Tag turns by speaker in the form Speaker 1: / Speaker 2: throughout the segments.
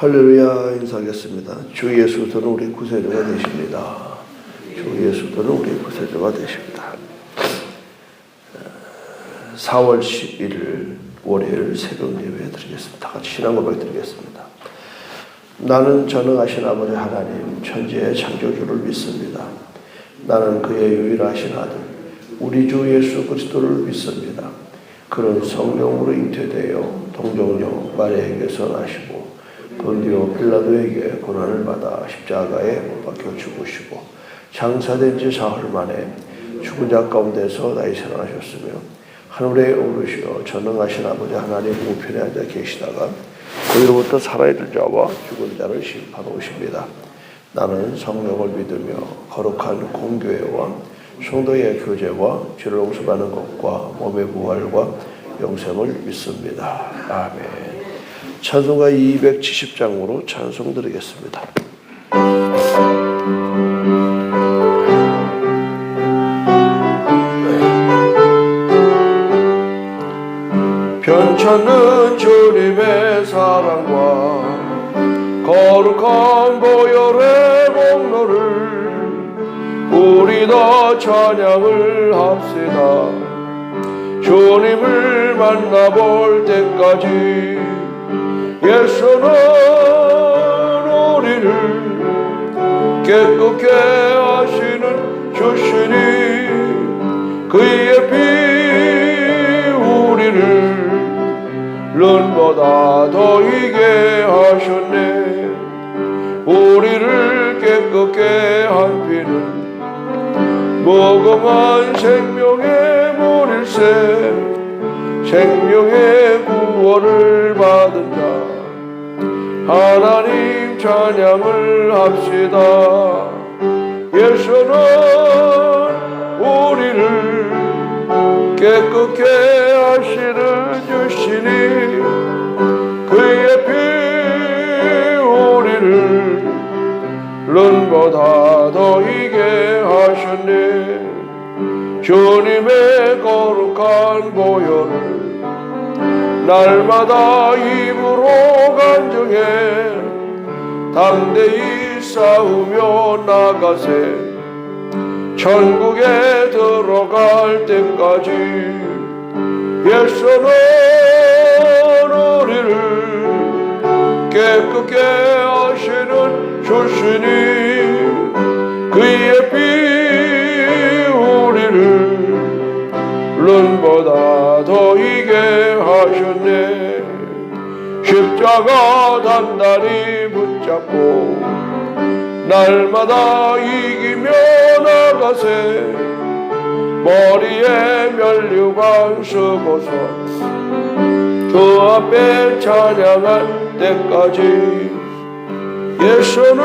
Speaker 1: 할렐루야. 인사하겠습니다. 주 예수는 우리 구세주가 되십니다. 주 예수는 우리 구세주가 되십니다. 4월 11일 월요일 새벽 예배 드리겠습니다. 다 같이 신앙 고백 드리겠습니다. 나는 전능하신 아버지 하나님 천지의 창조주를 믿습니다. 나는 그의 유일하신 아들 우리 주 예수 그리스도를 믿습니다. 그는 성령으로 잉태되어 동정녀 마리아에게서 나시고 본디오 빌라도에게 고난을 받아 십자가에 못 박혀 죽으시고 장사된 지 사흘 만에 죽은 자 가운데서 다시 살아나셨으며 하늘에 오르시어 전능하신 아버지 하나님 우편에 앉아 계시다가 거기로부터 살아있는 자와 죽은 자를 심판하러 오십니다. 나는 성령을 믿으며 거룩한 공교회와 성도의 교제와 죄를 용서받는 것과 몸의 부활과 영생을 믿습니다. 아멘. 찬송가 270장으로 찬송 드리겠습니다. 편찮는 주님의 사랑과 거룩한 보혈의 공로를 우리 더 찬양을 합시다. 주님을 만나볼 때까지 예수는 우리를 깨끗게 하시는 주시니 그의 피 우리를 눈보다 더 이게 하셨네. 우리를 깨끗게 한 피는 무궁한 생명의 물일세. 생명의 구원을 받은 자 하나님 찬양을 합시다. 예수는 우리를 깨끗게 하시는 주시니 그의 피 우리를 눈보다 더 이게 하셨네. 주님의 거룩한 보혈을 날마다 입으로 간증해 당대히 싸우며 나가세. 천국에 들어갈 때까지 예수는 우리를 깨끗게 하시는 주시니 그의 피 우리를 눈보다 더 이게 하셨네. 십자가 단단히 붙잡고 날마다 이기며 나가세. 머리에 면류관 쓰고서 주 앞에 찬양할 때까지 예수는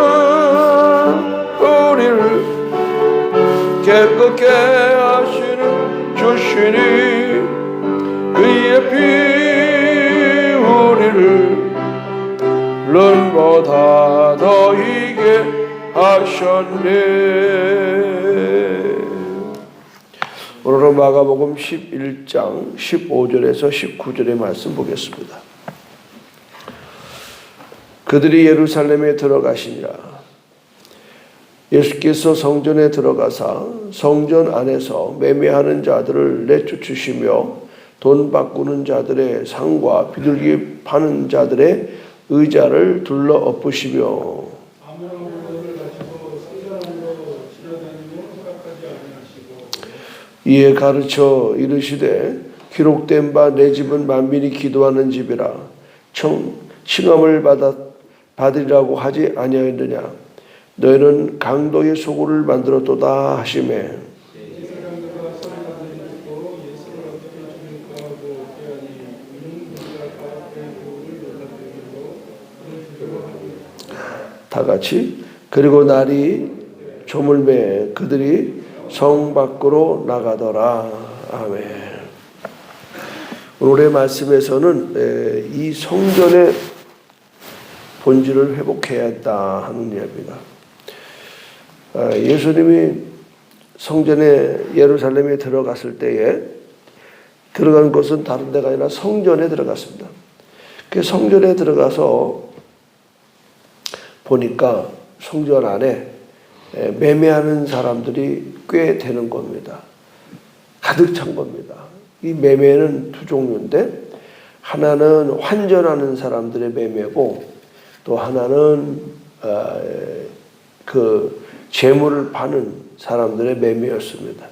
Speaker 1: 우리를 깨끗게 하시는 주시니 그의 피 우리를 눈보다 더 이게 하셨네. 오늘은 마가복음 11장 15절에서 19절의 말씀 보겠습니다. 그들이 예루살렘에 들어가시니라. 예수께서 성전에 들어가사 성전 안에서 매매하는 자들을 내쫓으시며 돈 바꾸는 자들의 상과 비둘기 파는 자들의 의자를 둘러 엎으시며 이에 가르쳐 이르시되 기록된 바 내 집은 만민이 기도하는 집이라 칭함을 받으리라고 하지 아니하였느냐. 너희는 강도의 소굴을 만들었도다 하시매 다 같이 그리고 날이 저물매 그들이 성 밖으로 나가더라. 아멘. 오늘의 말씀에서는 이 성전의 본질을 회복해야 했다 하는 이야기입니다. 예수님이 성전에 예루살렘에 들어갔을 때에 들어간 곳은 다른 데가 아니라 성전에 들어갔습니다. 그 성전에 들어가서 보니까 성전 안에 매매하는 사람들이 꽤 되는 겁니다. 가득 찬 겁니다. 이 매매는 두 종류인데 하나는 환전하는 사람들의 매매고 또 하나는 그 재물을 파는 사람들의 매매였습니다.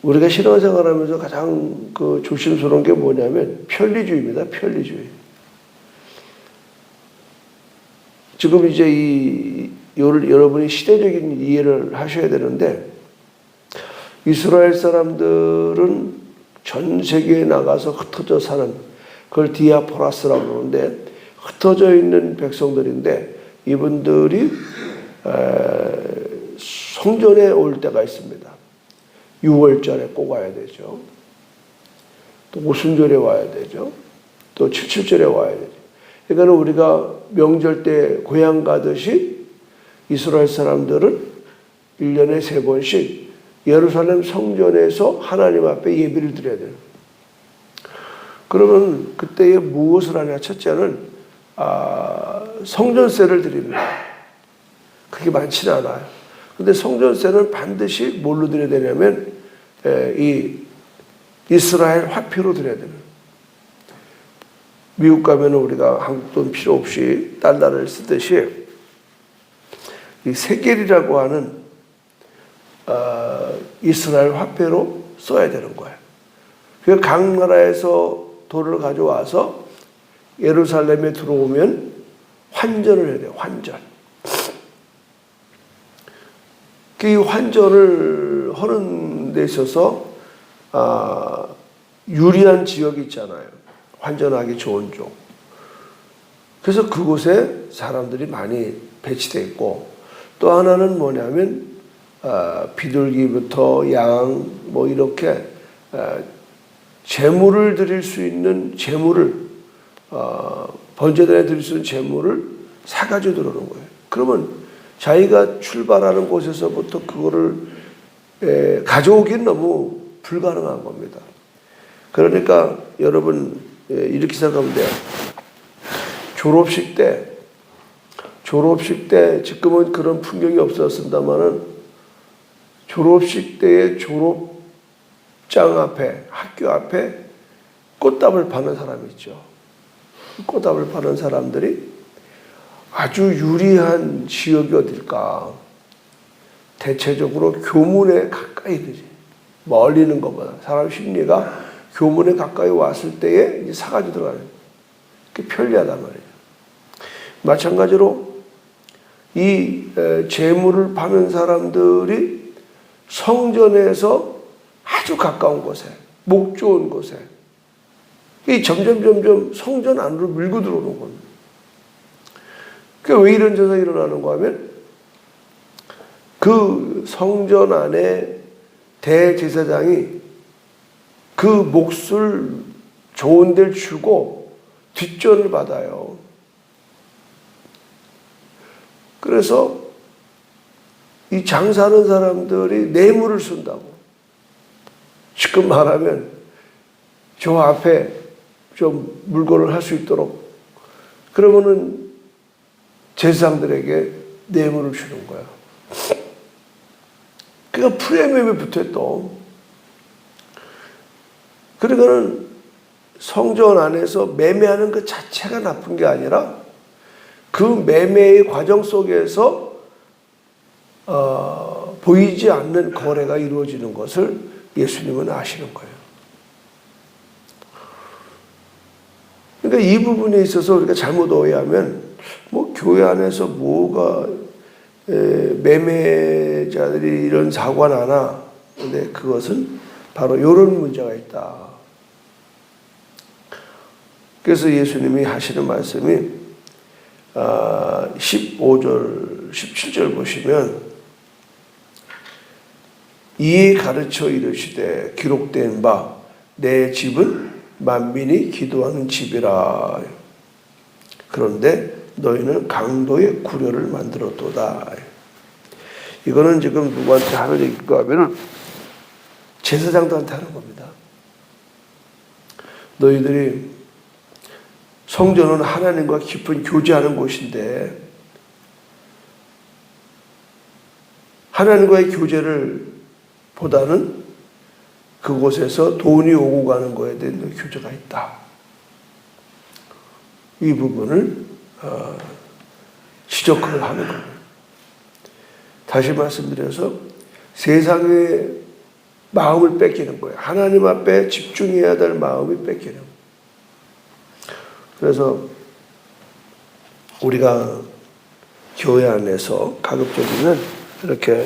Speaker 1: 우리가 신앙생활하면서 가장 그 조심스러운 게 뭐냐면 편리주의입니다. 편리주의. 지금 이제 여러분이 시대적인 이해를 하셔야 되는데 이스라엘 사람들은 전 세계에 나가서 흩어져 사는 그걸 디아포라스라고 그러는데 흩어져 있는 백성들인데 이분들이 성전에 올 때가 있습니다. 6월절에 꼭 와야 되죠. 또 오순절에 와야 되죠. 또 칠칠절에 와야 되죠. 그러니까 우리가 명절 때 고향 가듯이 이스라엘 사람들은 1년에 3번씩 예루살렘 성전에서 하나님 앞에 예배를 드려야 돼요. 그러면 그때에 무엇을 하냐? 첫째는 성전세를 드립니다. 그게 많지는 않아요. 근데 성전세는 반드시 뭘로 드려야 되냐면 이 이스라엘 화폐로 드려야 됩니다. 미국 가면 우리가 한국 돈 필요 없이 달러를 쓰듯이 이 세겔이라고 하는 이스라엘 화폐로 써야 되는 거예요. 그래서 각 나라에서 돈을 가져와서 예루살렘에 들어오면 환전을 해야 돼요. 환전. 이 환전을 하는 데 있어서 유리한 지역이 있잖아요. 환전하기 좋은 쪽. 그래서 그곳에 사람들이 많이 배치되어 있고 또 하나는 뭐냐면 비둘기부터 양 뭐 이렇게 제물을 드릴 수 있는 제물을 번제단에 드릴 수 있는 제물을 사가지고 들어오는 거예요. 그러면 자기가 출발하는 곳에서부터 그거를 가져오기는 너무 불가능한 겁니다. 그러니까 여러분 이렇게 생각하면 돼요. 졸업식 때 지금은 그런 풍경이 없었습니다만은 졸업식 때의 졸업장 앞에 학교 앞에 꽃다발 파는 사람이 있죠. 꽃다발 파는 사람들이 아주 유리한 지역이 어딜까? 대체적으로 교문에 가까이 되지. 멀리 있는 것보다 사람 심리가 교문에 가까이 왔을 때에 이제 사가지고 들어가는 게 편리하단 말이에요. 마찬가지로 이 재물을 파는 사람들이 성전에서 아주 가까운 곳에 목 좋은 곳에 이 점점 성전 안으로 밀고 들어오는 겁니다. 그러니까 왜 이런 현상이 일어나는가 하면 그 성전 안에 대제사장이 그 몫을 좋은 데를 주고 뒷전을 받아요. 그래서 이 장사하는 사람들이 뇌물을 쓴다고. 지금 말하면 저 앞에 좀 물건을 할 수 있도록 그러면은 제사장들에게 뇌물을 주는 거야. 그러니까 프리미엄이 붙어요 또. 그러니까는 성전 안에서 매매하는 그 자체가 나쁜 게 아니라 그 매매의 과정 속에서 보이지 않는 거래가 이루어지는 것을 예수님은 아시는 거예요. 그러니까 이 부분에 있어서 우리가 잘못 오해하면 뭐 교회 안에서 뭐가 매매자들이 이런 사고가 나나. 근데 그것은 바로 이런 문제가 있다. 그래서 예수님이 하시는 말씀이 15절, 17절 보시면 이에 가르쳐 이르시되 기록된 바 내 집은 만민이 기도하는 집이라. 그런데 너희는 강도의 구려를 만들었도다. 이거는 지금 누구한테 하는 얘기인가 하면 제사장들한테 하는 겁니다. 너희들이 성전은 하나님과 깊은 교제하는 곳인데 하나님과의 교제를 보다는 그곳에서 돈이 오고 가는 거에 대한 교제가 있다. 이 부분을 지적을 하는 거예요. 다시 말씀드려서 세상의 마음을 뺏기는 거예요. 하나님 앞에 집중해야 될 마음이 뺏기는 거예요. 그래서 우리가 교회 안에서 가급적이면 이렇게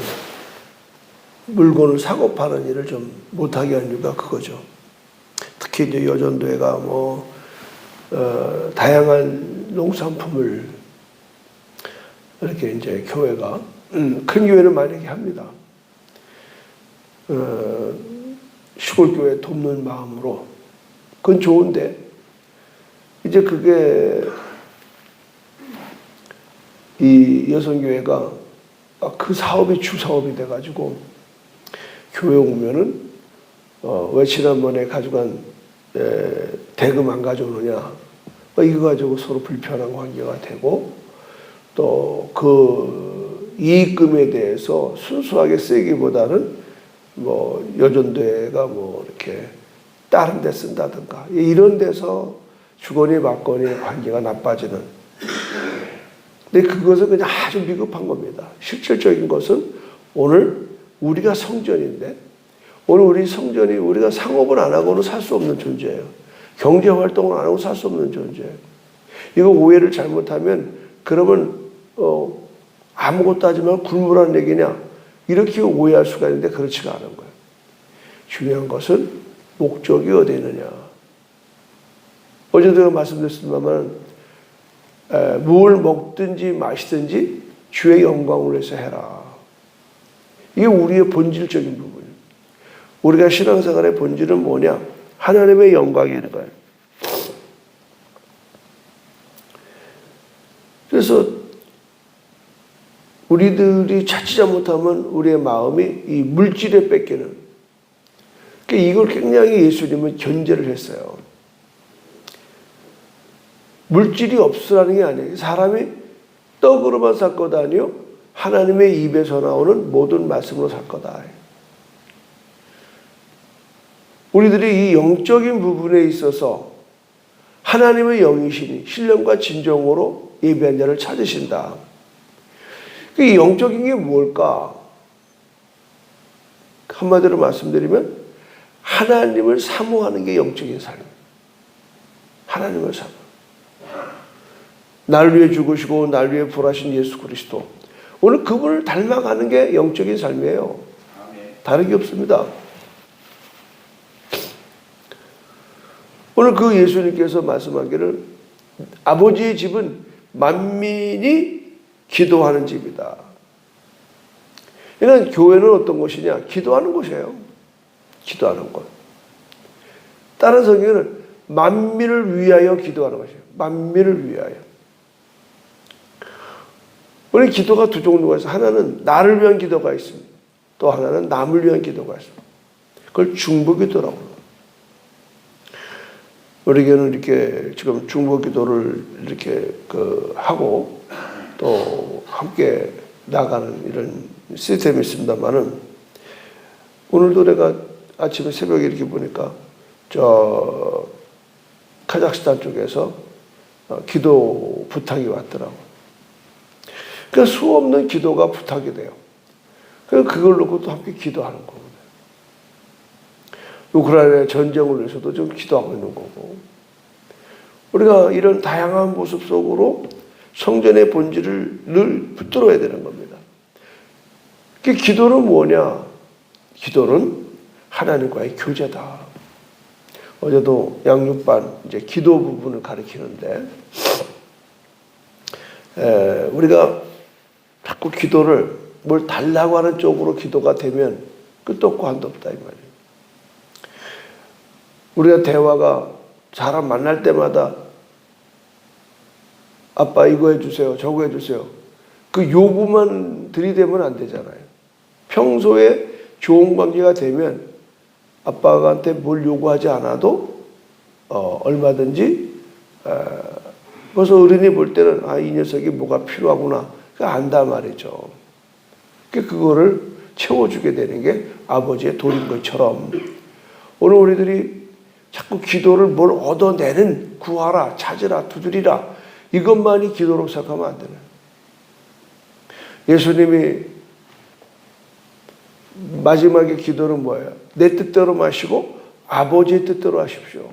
Speaker 1: 물건을 사고 파는 일을 좀 못하게 한 이유가 그거죠. 특히 이제 여전도회가 다양한 농산품을 이렇게 이제 교회가 큰 교회는 만약에 합니다. 시골 교회 돕는 마음으로 그건 좋은데 이제 그게 이 여성교회가 그 사업이 주사업이 돼가지고 교회 오면은 왜 지난번에 가져간 대금 안 가져오느냐 이거 가지고 서로 불편한 관계가 되고 또 그 이익금에 대해서 순수하게 쓰기보다는 여전도회가 이렇게 다른 데 쓴다든가 이런 데서 주거니 받거니 관계가 나빠지는. 근데 그것은 그냥 아주 미흡한 겁니다. 실질적인 것은 오늘 우리가 성전인데 오늘 우리 성전이 우리가 상업을 안 하고는 살 수 없는 존재예요. 경제 활동을 안 하고 살 수 없는 존재예요. 이거 오해를 잘못하면 그러면 아무것도 하지 말고 굶으라는 얘기냐 이렇게 오해할 수가 있는데 그렇지가 않은 거예요. 중요한 것은 목적이 어디 있느냐. 어제도 말씀드렸습니다만 뭘 먹든지 마시든지 주의 영광을 위해서 해라. 이게 우리의 본질적인 부분이에요. 우리가 신앙생활의 본질은 뭐냐? 하나님의 영광이라는 거예요. 그래서 우리들이 찾지 잘못하면 우리의 마음이 이 물질에 뺏기는. 그러니까 이걸 굉장히 예수님은 견제를 했어요. 물질이 없으라는 게 아니에요. 사람이 떡으로만 살 거다 아니요. 하나님의 입에서 나오는 모든 말씀으로 살 거다. 우리들이 이 영적인 부분에 있어서 하나님의 영이시니 신령과 진정으로 예배한 자를 찾으신다. 이 영적인 게 뭘까? 한마디로 말씀드리면 하나님을 사모하는 게 영적인 삶이에요. 하나님을 사모. 날 위해 죽으시고 날 위해 부활하신 예수 그리스도. 오늘 그분을 닮아가는 게 영적인 삶이에요. 다른 게 없습니다. 오늘 그 예수님께서 말씀하기를 아버지의 집은 만민이 기도하는 집이다. 그러니까 교회는 어떤 곳이냐? 기도하는 곳이에요. 기도하는 곳. 다른 성경은 만민을 위하여 기도하는 것이에요. 만민을 위하여. 우리 기도가 두 종류가 있어요. 하나는 나를 위한 기도가 있습니다. 또 하나는 남을 위한 기도가 있습니다. 그걸 중보기도라고 합니다. 우리 교회는 이렇게 지금 중보기도를 이렇게 하고 또 함께 나가는 이런 시스템이 있습니다만은 오늘도 내가 아침에 새벽에 이렇게 보니까 저 카자흐스탄 쪽에서 기도 부탁이 왔더라고. 그러니까 수없는 기도가 부탁이 돼요. 그래서 그걸 놓고 또 함께 기도하는 거거든요. 우크라이나 전쟁을 위해서도 좀 기도하고 있는 거고. 우리가 이런 다양한 모습 속으로 성전의 본질을 늘 붙들어야 되는 겁니다. 그 기도는 뭐냐? 기도는 하나님과의 교제다. 어제도 양육반 이제 기도 부분을 가르치는데 우리가 자꾸 기도를 뭘 달라고 하는 쪽으로 기도가 되면 끝도 없고 한도 없다 이 말이에요. 우리가 대화가 사람 만날 때마다 아빠 이거 해주세요, 저거 해주세요. 그 요구만 들이대면 안 되잖아요. 평소에 좋은 관계가 되면 아빠한테 뭘 요구하지 않아도 얼마든지 그래서 어른이 볼 때는 이 녀석이 뭐가 필요하구나 안단 말이죠. 그거를 채워주게 되는 게 아버지의 도리인 것처럼 오늘 우리들이 자꾸 기도를 뭘 얻어내는 구하라, 찾으라, 두드리라 이것만이 기도로 생각하면 안 되는. 예수님이 마지막에 기도는 뭐예요? 내 뜻대로 마시고 아버지의 뜻대로 하십시오.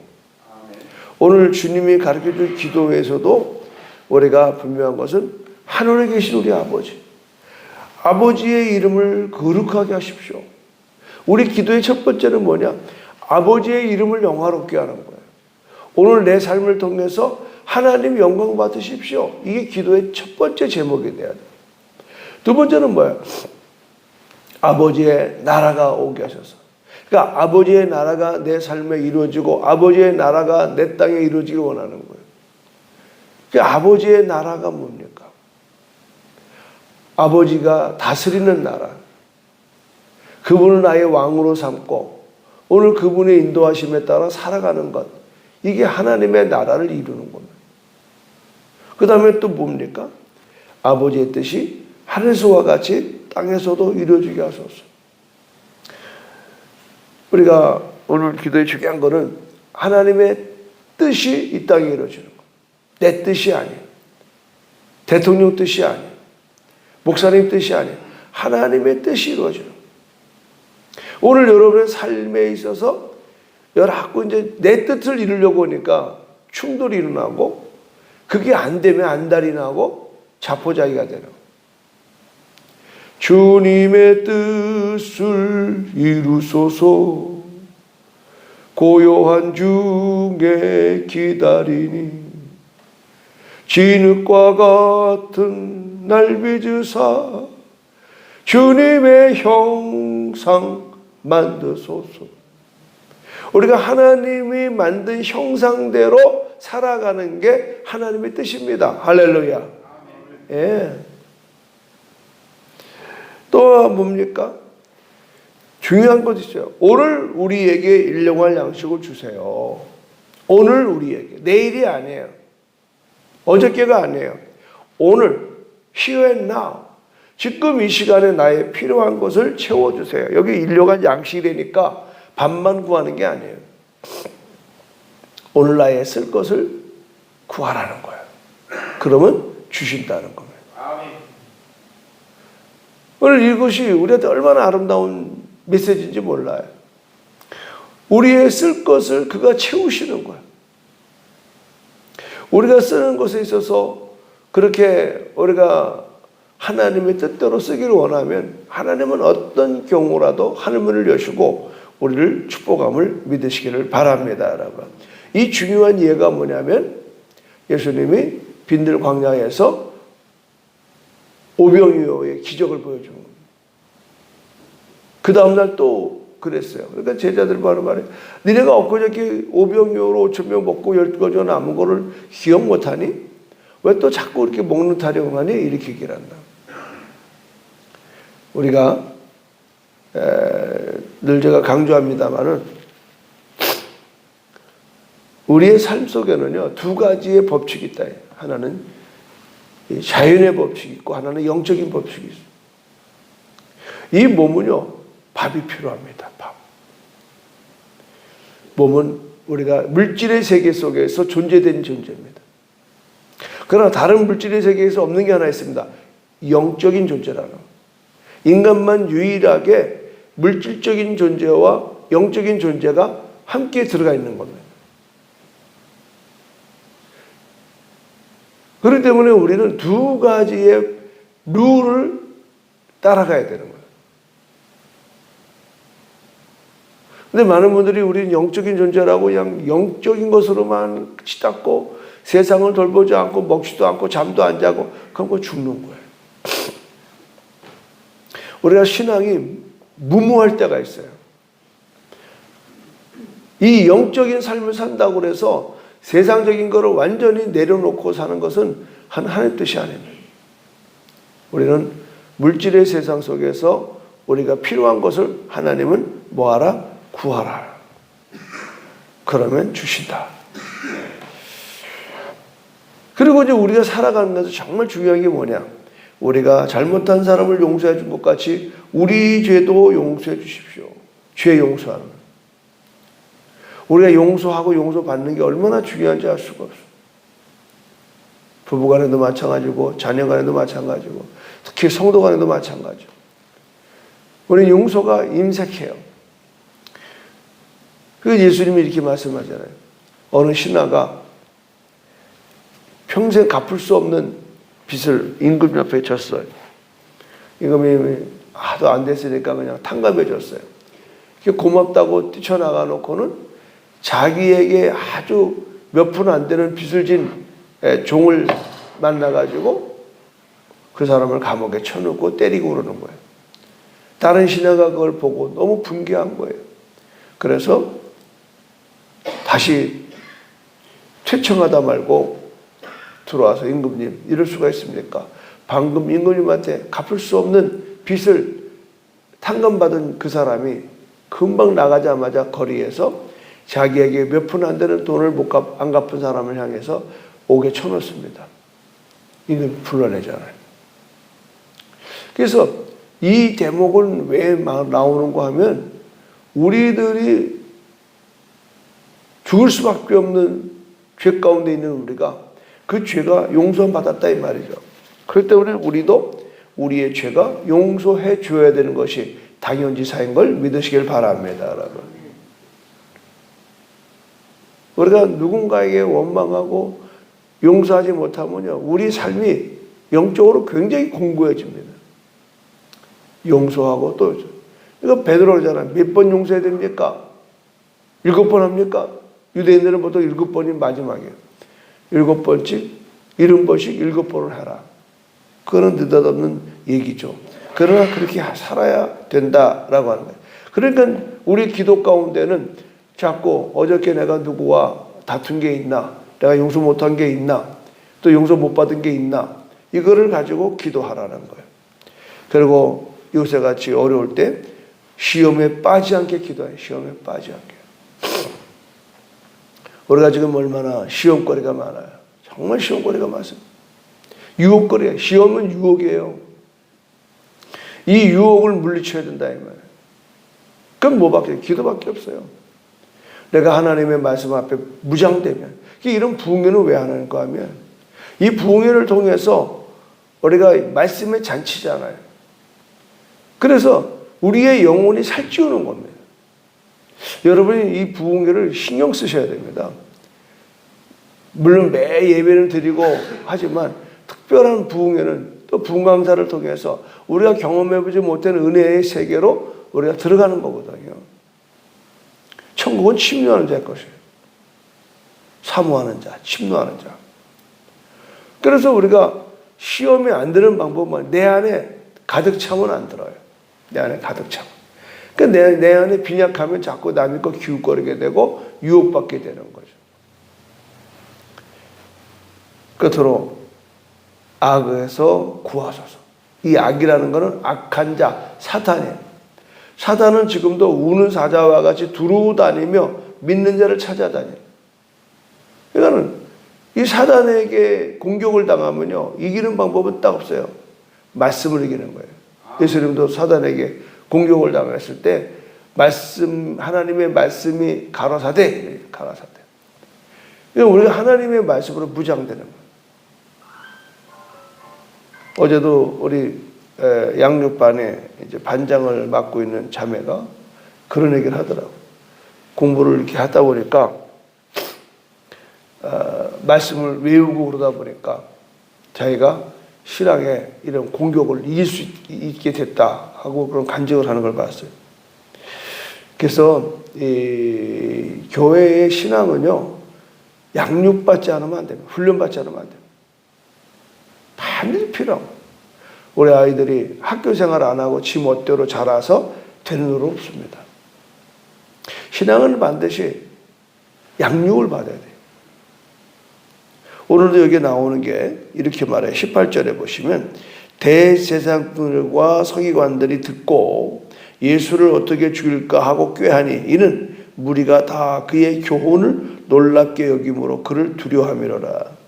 Speaker 1: 오늘 주님이 가르쳐준 기도에서도 우리가 분명한 것은 하늘에 계신 우리 아버지의 이름을 거룩하게 하십시오. 우리 기도의 첫 번째는 뭐냐? 아버지의 이름을 영화롭게 하는 거예요. 오늘 내 삶을 통해서 하나님 영광 받으십시오. 이게 기도의 첫 번째 제목이 돼야 돼요. 두 번째는 뭐예요? 아버지의 나라가 오게 하셔서. 그러니까 아버지의 나라가 내 삶에 이루어지고 아버지의 나라가 내 땅에 이루어지길 원하는 거예요. 그러니까 아버지의 나라가 뭡니까? 아버지가 다스리는 나라. 그분을 나의 왕으로 삼고 오늘 그분의 인도하심에 따라 살아가는 것. 이게 하나님의 나라를 이루는 겁니다. 그 다음에 또 뭡니까? 아버지의 뜻이 하늘에서와 같이 땅에서도 이루어지게 하소서. 우리가 오늘 기도에 중요한 거는 하나님의 뜻이 이 땅에 이루어지는 것. 내 뜻이 아니에요. 대통령 뜻이 아니에요. 목사님 뜻이 아니에요. 하나님의 뜻이 이루어지는 것. 오늘 여러분의 삶에 있어서 자꾸 이제 내 뜻을 이루려고 하니까 충돌이 일어나고 그게 안 되면 안달이 나고 자포자기가 되는 거예요. 주님의 뜻을 이루소서 고요한 중에 기다리니 진흙과 같은 날 빚으사 주님의 형상 만드소서. 우리가 하나님이 만든 형상대로 살아가는 게 하나님의 뜻입니다. 할렐루야. 예. 또 뭡니까? 중요한 것 있어요. 오늘 우리에게 일용할 양식을 주세요. 오늘 우리에게. 내일이 아니에요. 어저께가 아니에요. 오늘, here and now. 지금 이 시간에 나의 필요한 것을 채워주세요. 여기 일용할 양식이라니까 밥만 구하는 게 아니에요. 오늘 나의 쓸 것을 구하라는 거예요. 그러면 주신다는 겁니다. 오늘 이것이 우리한테 얼마나 아름다운 메시지인지 몰라요. 우리의 쓸 것을 그가 채우시는 거예요. 우리가 쓰는 것에 있어서 그렇게 우리가 하나님의 뜻대로 쓰기를 원하면 하나님은 어떤 경우라도 하늘문을 여시고 우리를 축복함을 믿으시기를 바랍니다. 여러분. 이 중요한 예가 뭐냐면 예수님이 빈들 광야에서 오병이어의 기적을 보여준 겁니다. 그 다음날 또 그랬어요. 그러니까 제자들 바로 말해, 니네가 엊그저께 오병이어로 5,000명 먹고 12가지 남은 거를 기억 못하니? 왜 또 자꾸 이렇게 먹는 타령을 하니? 이렇게 얘기를 한다. 우리가 늘 제가 강조합니다마는 우리의 삶 속에는요 2가지의 법칙이 있다. 하나는 자연의 법칙이 있고 하나는 영적인 법칙이 있어요. 이 몸은요 밥이 필요합니다. 밥. 몸은 우리가 물질의 세계 속에서 존재된 존재입니다. 그러나 다른 물질의 세계에서 없는 게 하나 있습니다. 영적인 존재라는 거. 인간만 유일하게 물질적인 존재와 영적인 존재가 함께 들어가 있는 겁니다. 그렇기 때문에 우리는 2가지의 룰을 따라가야 되는 거예요. 근데 많은 분들이 우리는 영적인 존재라고 그냥 영적인 것으로만 치닫고 세상을 돌보지 않고 먹지도 않고 잠도 안 자고 그럼 죽는 거예요. 우리가 신앙이 무모할 때가 있어요. 이 영적인 삶을 산다고 해서 세상적인 것을 완전히 내려놓고 사는 것은 하나님의 뜻이 아닙니다. 우리는 물질의 세상 속에서 우리가 필요한 것을 하나님은 뭐하라? 구하라. 그러면 주신다. 그리고 이제 우리가 살아가면서 정말 중요한 게 뭐냐? 우리가 잘못한 사람을 용서해 준 것 같이 우리 죄도 용서해 주십시오. 죄 용서하는 거. 우리가 용서하고 용서받는 게 얼마나 중요한지 알 수가 없어. 부부간에도 마찬가지고 자녀간에도 마찬가지고 특히 성도간에도 마찬가지고 우리 용서가 임색해요. 그래서 예수님이 이렇게 말씀하잖아요. 어느 신하가 평생 갚을 수 없는 빚을 임금 옆에 졌어요. 임금이 하도 안 됐으니까 그냥 탕감해 줬어요. 고맙다고 뛰쳐나가 놓고는 자기에게 아주 몇 푼 안 되는 빚을 진 종을 만나가지고 그 사람을 감옥에 쳐넣고 때리고 그러는 거예요. 다른 신하가 그걸 보고 너무 분개한 거예요. 그래서 다시 퇴청하다 말고 들어와서 임금님 이럴 수가 있습니까? 방금 임금님한테 갚을 수 없는 빚을 탕감받은 그 사람이 금방 나가자마자 거리에서 자기에게 몇 푼 안 되는 돈을 안 갚은 사람을 향해서 옥에 쳐넣습니다. 임금이 불러내잖아요. 그래서 이 대목은 왜 나오는가 하면 우리들이 죽을 수밖에 없는 죄 가운데 있는 우리가 그 죄가 용서받았다 이 말이죠. 그렇기 때문에 우리도 우리의 죄가 용서해 줘야 되는 것이 당연지사인 걸 믿으시길 바랍니다. 여러분. 우리가 누군가에게 원망하고 용서하지 못하면요 우리 삶이 영적으로 굉장히 공고해집니다. 용서하고 또 이거 베드로잖아요. 몇 번 용서해야 됩니까? 7번 합니까? 유대인들은 보통 7번이 마지막이에요. 7번씩 70번씩 7번을 해라. 그거는 느닷없는 얘기죠. 그러나 그렇게 살아야 된다라고 하는 거예요. 그러니까 우리 기도 가운데는 자꾸 어저께 내가 누구와 다툰 게 있나, 내가 용서 못한 게 있나, 또 용서 못 받은 게 있나, 이거를 가지고 기도하라는 거예요. 그리고 요새같이 어려울 때 시험에 빠지지 않게 기도해요. 시험에 빠지지 않게. 우리가 지금 얼마나 시험거리가 많아요. 정말 시험거리가 많습니다. 유혹거리예요. 시험은 유혹이에요. 이 유혹을 물리쳐야 된다 이 말이에요. 그럼 뭐밖에 기도밖에 없어요. 내가 하나님의 말씀 앞에 무장되면 이런 부흥회는 왜 하는가 하면 이 부흥회를 통해서 우리가 말씀의 잔치잖아요. 그래서 우리의 영혼이 살찌우는 겁니다. 여러분이 이 부흥회를 신경 쓰셔야 됩니다. 물론 매 예배를 드리고 하지만 특별한 부흥회는 또 부흥 강사를 통해서 우리가 경험해보지 못한 은혜의 세계로 우리가 들어가는 거거든요. 천국은 침노하는 자의 것이에요. 사모하는 자, 침노하는 자. 그래서 우리가 시험에 안 드는 방법은 내 안에 가득 차면 안 들어요. 내 안에 가득 차면. 그러니까 내 안에 빈약하면 자꾸 남의 거 기웃거리게 되고 유혹받게 되는 거죠. 끝으로 악에서 구하소서. 이 악이라는 것은 악한 자, 사탄이에요. 사탄은 지금도 우는 사자와 같이 두루 다니며 믿는 자를 찾아다녀요. 그러니까는 이 사단에게 공격을 당하면요 이기는 방법은 딱 없어요. 말씀을 이기는 거예요. 예수님도 사단에게 공격을 당했을 때 말씀 하나님의 말씀이 가라사대. 그러니까 우리가 하나님의 말씀으로 무장되는 거예요. 어제도 우리 양육반에 이제 반장을 맡고 있는 자매가 그런 얘기를 하더라고요. 공부를 이렇게 하다 보니까 말씀을 외우고 그러다 보니까 자기가 신앙에 이런 공격을 이길 수 있게 됐다 하고 그런 간증을 하는 걸 봤어요. 그래서 이 교회의 신앙은요 양육받지 않으면 안 됩니다. 훈련받지 않으면 안 됩니다. 반드시 필요하고 우리 아이들이 학교 생활 안 하고 지 멋대로 자라서 되는 일 없습니다. 신앙은 반드시 양육을 받아야 돼요. 오늘도 여기 나오는 게 이렇게 말해요. 18절에 보시면 대제사장들과 서기관들이 듣고 예수를 어떻게 죽일까 하고 꾀하니 이는 무리가 다 그의 교훈을 놀랍게 여김으로 그를 두려워함이로라.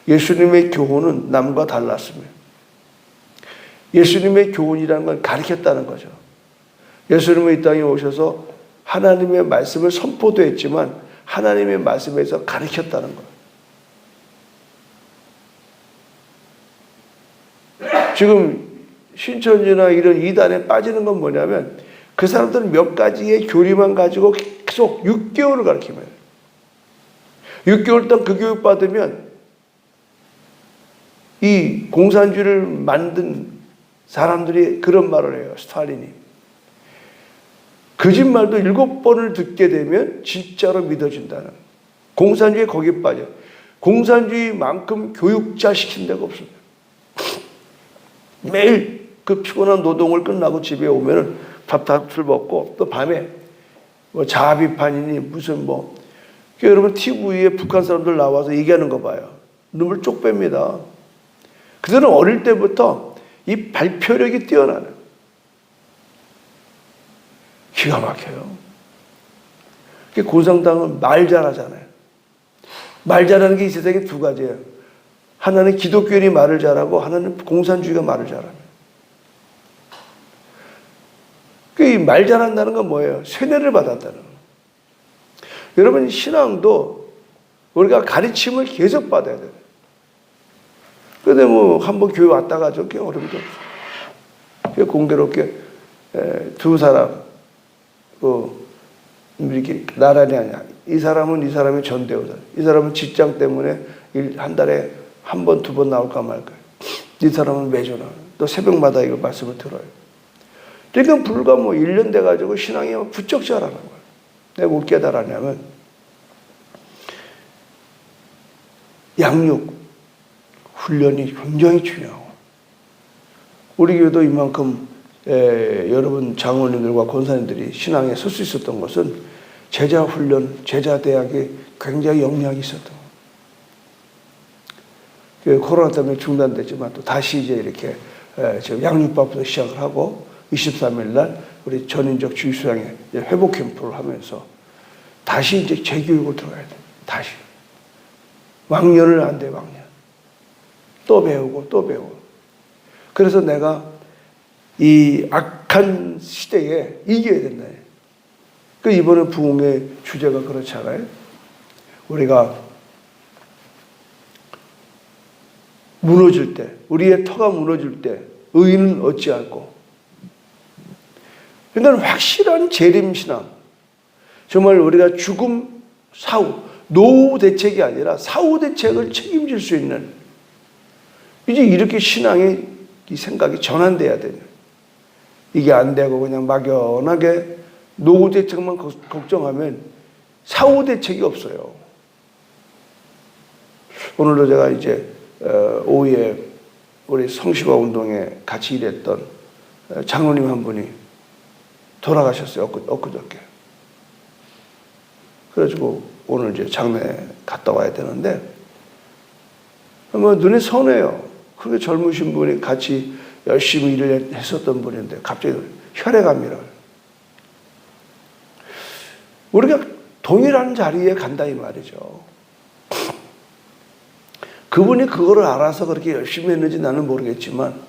Speaker 1: 예수님의 교훈은 남과 달랐습니다. 예수님의 교훈이라는 건 가르쳤다는 거죠. 예수님은 이 땅에 오셔서 하나님의 말씀을 선포도 했지만 하나님의 말씀에서 가르쳤다는 거예요. 지금 신천지나 이런 이단에 빠지는 건 뭐냐면 그 사람들은 몇 가지의 교리만 가지고 계속 6개월을 가르치면 6개월 동안 그 교육 받으면 이 공산주의를 만든 사람들이 그런 말을 해요. 스탈린이. 거짓말도 7번을 듣게 되면 진짜로 믿어진다는. 공산주의 거기에 빠져. 공산주의만큼 교육자 시킨 데가 없습니다. 매일 그 피곤한 노동을 끝나고 집에 오면은 밥술 먹고 또 밤에 뭐 자아 비판이니 무슨 뭐 여러분 TV에 북한 사람들 나와서 얘기하는 거 봐요. 눈물 쪽 뺍니다. 그들은 어릴 때부터 이 발표력이 뛰어나요. 기가 막혀요. 공산당은 말 잘하잖아요. 말 잘하는 게 이 세상에 두 가지예요. 하나는 기독교인이 말을 잘하고 하나는 공산주의가 말을 잘합니다. 이 말 잘한다는 건 뭐예요? 세뇌를 받았다는 거예요. 여러분 신앙도 우리가 가르침을 계속 받아야 돼요. 그런데 뭐 한번 교회 왔다가 저렇게 어려움도 없어요. 공교롭게 두 사람 이렇게 나란히 아니야. 이 사람은 이 사람의 전대우다. 이 사람은 직장 때문에 한 달에 한 번, 두 번 나올까 말까. 이 사람은 매주 나와요. 또 새벽마다 이거 말씀을 들어요. 그러니까 불과 뭐 1년 돼가지고 신앙이 부쩍 자라는 거예요. 내가 못 깨달았냐면 양육 훈련이 굉장히 중요하고 우리 교회도 이만큼 여러분 장로님들과 권사님들이 신앙에 설 수 있었던 것은 제자 훈련, 제자 대학에 굉장히 영향이 있었던 거예요. 코로나 때문에 중단됐지만 또 다시 이제 이렇게 지금 양육법부터 시작을 하고 23일 날 우리 전인적 주일수양회 회복 캠프를 하면서 다시 이제 재교육을 들어가야 돼. 다시. 왕년을 안 돼, 왕년. 또 배우고 또 배우고. 그래서 내가 이 악한 시대에 이겨야 된다. 그 이번에 부흥의 주제가 그렇잖아요. 우리가 무너질 때, 우리의 터가 무너질 때 의인은 어찌할꼬. 그러니까 확실한 재림신앙. 정말 우리가 죽음, 사후, 노후 대책이 아니라 사후 대책을 책임질 수 있는 이제 이렇게 신앙의 이 생각이 전환돼야 되냐. 이게 안 되고 그냥 막연하게 노후 대책만 걱정하면 사후 대책이 없어요. 오늘도 제가 이제 오후에 우리 성시바 운동에 같이 일했던 장로님 한 분이 돌아가셨어요. 엊그저께. 그래가지고 오늘 이제 장례 갔다 와야 되는데 뭐 눈에 선해요. 그렇게 젊으신 분이 같이 열심히 일을 했었던 분인데 갑자기 혈액암이라. 우리가 동일한 자리에 간다 이 말이죠. 그분이 그거를 알아서 그렇게 열심히 했는지 나는 모르겠지만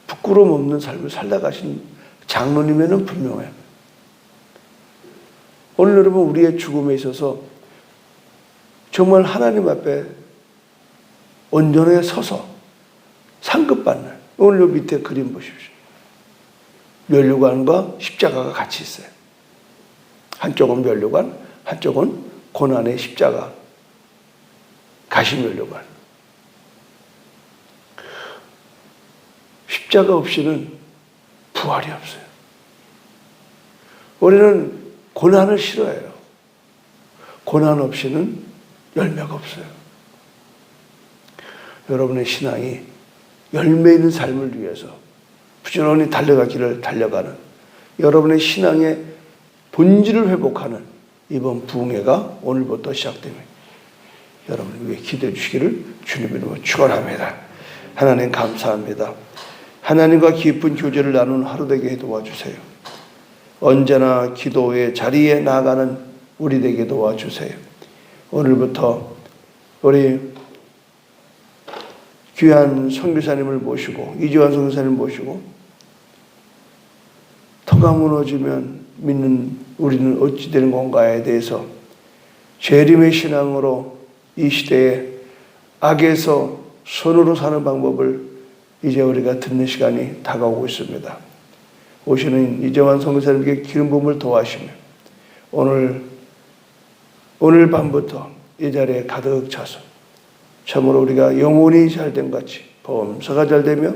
Speaker 1: 부끄러움 없는 삶을 살다 가신 장로님에는 분명해요. 오늘 여러분 우리의 죽음에 있어서 정말 하나님 앞에 온전하게 서서 상급받는 오늘 요 밑에 그림 보십시오. 면류관과 십자가가 같이 있어요. 한쪽은 면류관, 한쪽은 고난의 십자가, 가시면류관. 십자가 없이는 부활이 없어요. 우리는 고난을 싫어해요. 고난 없이는 열매가 없어요. 여러분의 신앙이 열매 있는 삶을 위해서 부지런히 달려갈 길을 달려가는 여러분의 신앙의 본질을 회복하는 이번 부흥회가 오늘부터 시작됩니다. 여러분을 위해 기도해 주시기를 주님 이름으로 축원합니다. 하나님 감사합니다. 하나님과 깊은 교제를 나누는 하루 되게 해 도와주세요. 언제나 기도의 자리에 나아가는 우리 되게 도와주세요. 오늘부터 우리 귀한 선교사님을 모시고 이지환 선교사님을 모시고 터가 무너지면 믿는 우리는 어찌 되는 건가에 대해서 재림의 신앙으로 이 시대에 악에서 선으로 사는 방법을 이제 우리가 듣는 시간이 다가오고 있습니다. 오시는 이재환 선교사님께 기름 부음을 도와시며 오늘 밤부터 이 자리에 가득 차서 참으로 우리가 영혼이 잘된 같이 범사가 잘되며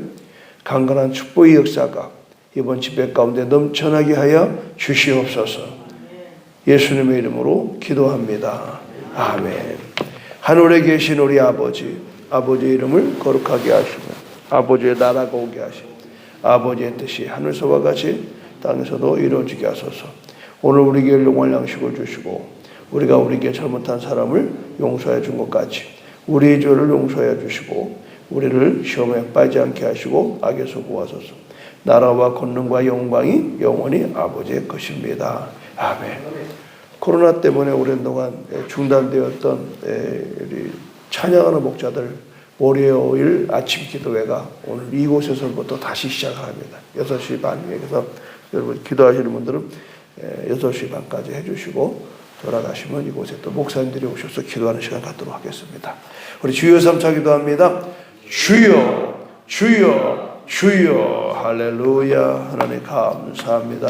Speaker 1: 강건한 축복의 역사가 이번 집회 가운데 넘쳐나게 하여 주시옵소서. 예수님의 이름으로 기도합니다. 아멘. 하늘에 계신 우리 아버지의 이름을 거룩하게 하시며 아버지의 나라가 오게 하시며 아버지의 뜻이 하늘서와 같이 땅에서도 이루어지게 하소서. 오늘 우리에게 일용할 양식을 주시고 우리가 우리에게 잘못한 사람을 용서해 준 것 같이 우리의 죄를 용서해 주시고 우리를 시험에 빠지지 않게 하시고 악에서 구하소서. 나라와 권능과 영광이 영원히 아버지의 것입니다. 아멘. 코로나 때문에 오랜 동안 중단되었던 우리 찬양하는 목자들 월요일 아침 기도회가 오늘 이곳에서부터 다시 시작합니다. 6시 반에. 그래서 여러분 기도하시는 분들은 6시 반까지 해주시고 돌아가시면 이곳에 또 목사님들이 오셔서 기도하는 시간 갖도록 하겠습니다. 우리 주여 삼차 기도합니다. 주여 주여 주여 할렐루야. 하나님 감사합니다.